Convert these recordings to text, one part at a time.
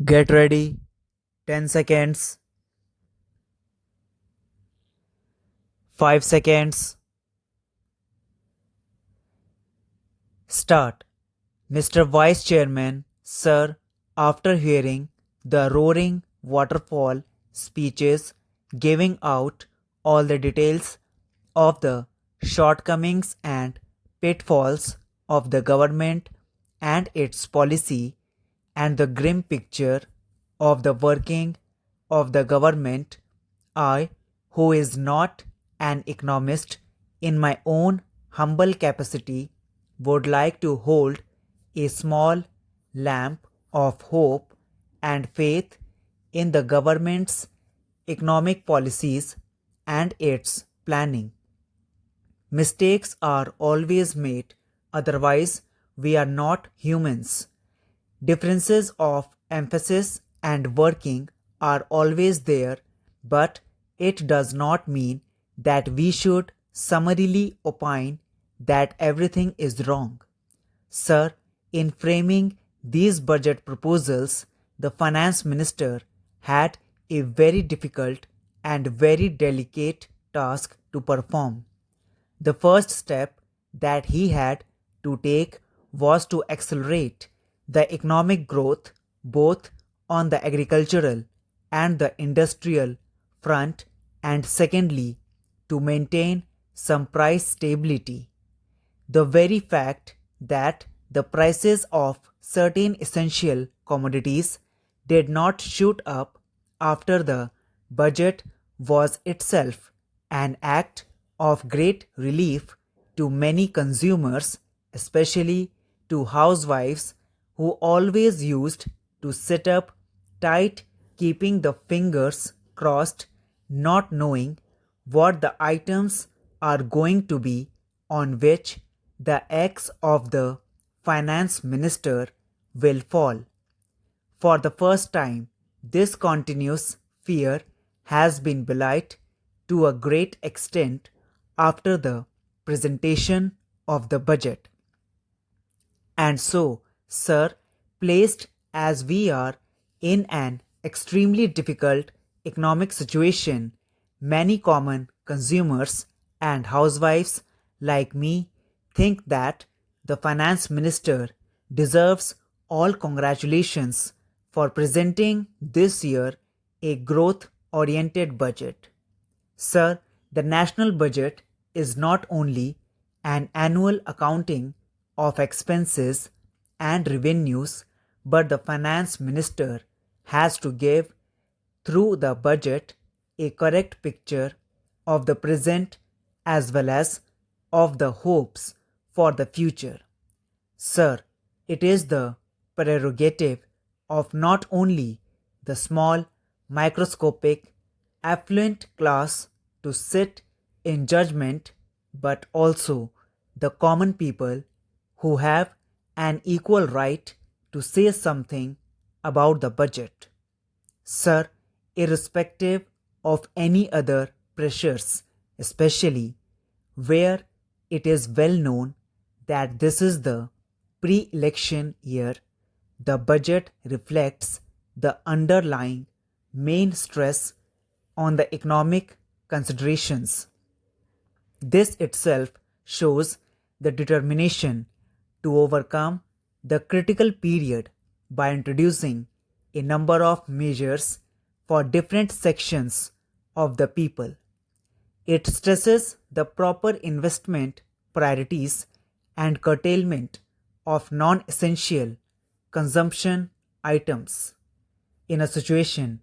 Get ready. 10 seconds. 5 seconds. Start. Mr. Vice Chairman, sir, after hearing the roaring waterfall speeches giving out all the details of the shortcomings and pitfalls of the government and its policy and the grim picture of the working of the government, I, who is not an economist in my own humble capacity, would like to hold a small lamp of hope and faith in the government's economic policies and its planning. Mistakes are always made, otherwise, we are not humans. Differences of emphasis and working are always there, but it does not mean that we should summarily opine that everything is wrong. Sir, in framing these budget proposals, the finance minister had a very difficult and very delicate task to perform. The first step that he had to take was to accelerate the economic growth both on the agricultural and the industrial front, and secondly, to maintain some price stability. The very fact that the prices of certain essential commodities did not shoot up after the budget was itself an act of great relief to many consumers, especially to housewives who always used to sit up tight, keeping the fingers crossed, not knowing what the items are going to be on which the axe of the finance minister will fall. For the first time, this continuous fear has been belied to a great extent after the presentation of the budget. And so, sir, placed as we are in an extremely difficult economic situation, many common consumers and housewives like me think that the finance minister deserves all congratulations for presenting this year a growth oriented budget. Sir, the national budget is not only an annual accounting of expenses and revenues, but the finance minister has to give, through the budget, a correct picture of the present as well as of the hopes for the future. Sir, it is the prerogative of not only the small, microscopic, affluent class to sit in judgment, but also the common people who have an equal right to say something about the budget. Sir, irrespective of any other pressures, especially where it is well known that this is the pre election year, the budget reflects the underlying main stress on the economic considerations. This itself shows the determination to overcome the critical period by introducing a number of measures for different sections of the people. It stresses the proper investment priorities and curtailment of non essential consumption items. In a situation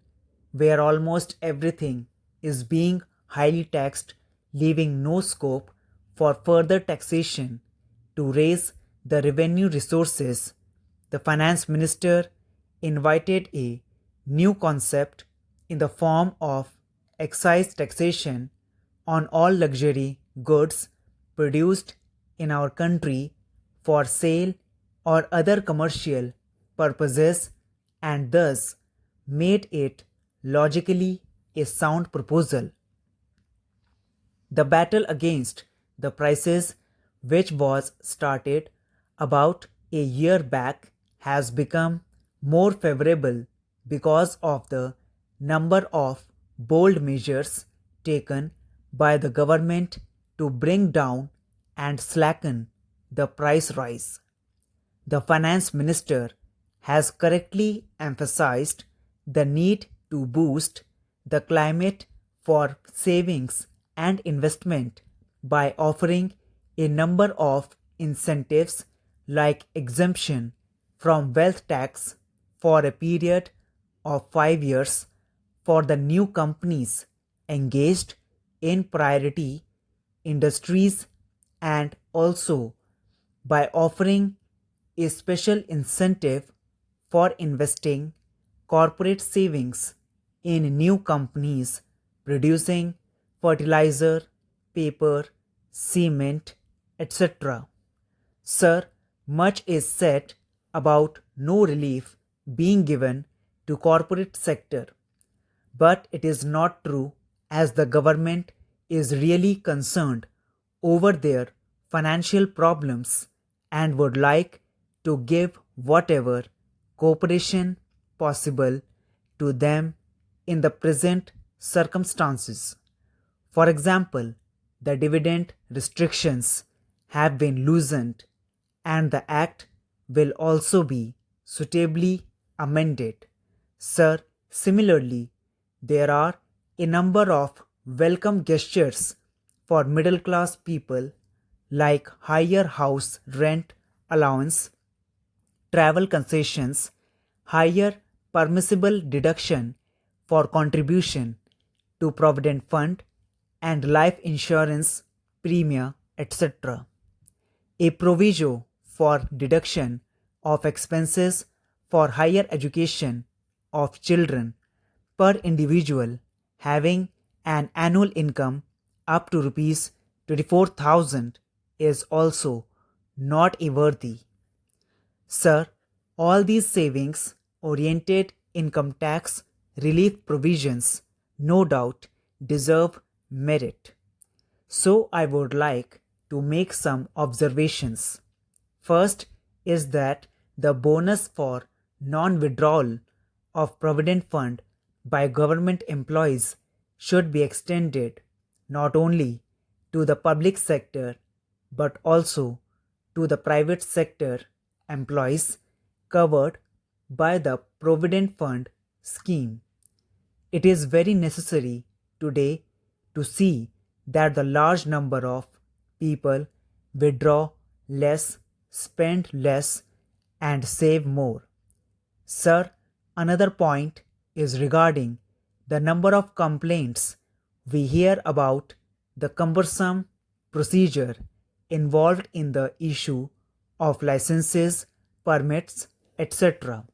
where almost everything is being highly taxed, leaving no scope for further taxation to raise the revenue resources, the finance minister invited a new concept in the form of excise taxation on all luxury goods produced in our country for sale or other commercial purposes, and thus made it logically a sound proposal. The battle against the prices, which was started about a year back, has become more favorable because of the number of bold measures taken by the government to bring down and slacken the price rise. The finance minister has correctly emphasized the need to boost the climate for savings and investment by offering a number of incentives like exemption from wealth tax for a period of 5 years for the new companies engaged in priority industries, and also by offering a special incentive for investing corporate savings in new companies producing fertilizer, paper, cement, etc. Sir, much is said about no relief being given to corporate sector, but it is not true, as the government is really concerned over their financial problems and would like to give whatever cooperation possible to them in the present circumstances. For example, the dividend restrictions have been loosened, and the Act will also be suitably amended. Sir, similarly, there are a number of welcome gestures for middle class people like higher house rent allowance, travel concessions, higher permissible deduction for contribution to Provident Fund and life insurance premium, etc. A proviso for deduction of expenses for higher education of children per individual having an annual income up to rupees 24,000 is also not a worthy. Sir, all these savings oriented income tax relief provisions no doubt deserve merit. So I would like to make some observations. First is that the bonus for non-withdrawal of Provident Fund by government employees should be extended not only to the public sector but also to the private sector employees covered by the Provident Fund scheme. It is very necessary today to see that the large number of people withdraw less, spend less, and save more. Sir, another point is regarding the number of complaints we hear about the cumbersome procedure involved in the issue of licenses, permits, etc.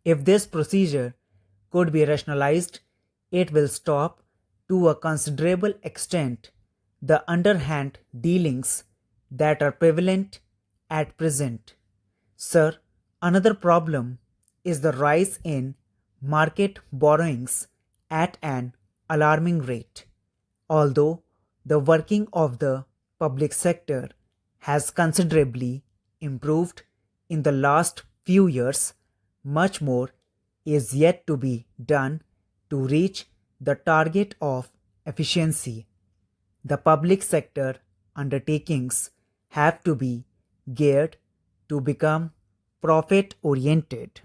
If this procedure could be rationalized, it will stop to a considerable extent the underhand dealings that are prevalent at present. Sir, another problem is the rise in market borrowings at an alarming rate. Although the working of the public sector has considerably improved in the last few years, much more is yet to be done to reach the target of efficiency. The public sector undertakings have to be geared to become profit oriented.